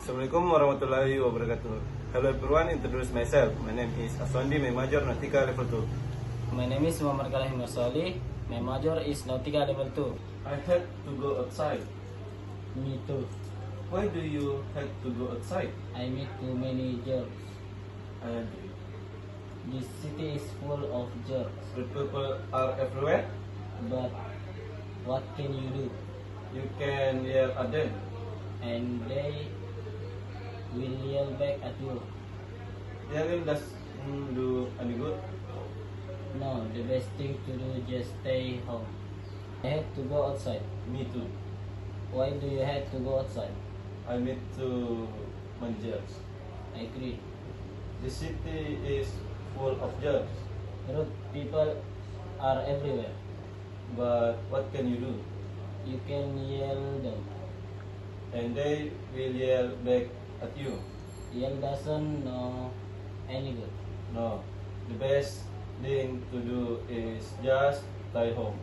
Assalamualaikum warahmatullahi wabarakatuh. Hello everyone, introduce myself. My name is Aswandi, my major Nautica level 2. My name is Muhammad Kalahim Marsali. My major is Nautica level 2. I had to go outside. Me too. Why do you have to go outside? I meet too many jerks. I agree. This city is full of jerks. Good people are everywhere. But what can you do? You can yell at them. And they will yell back at you. Yelling doesn't do any good. No, the best thing to do is just stay home. I had to go outside. Me too. Why do you have to go outside? I meet too many jerks. I agree. The city is full of jerks. Rude people are everywhere. But what can you do? You can yell them. And they will yell back at you. Yell doesn't know any good. No, the best thing to do is just stay home.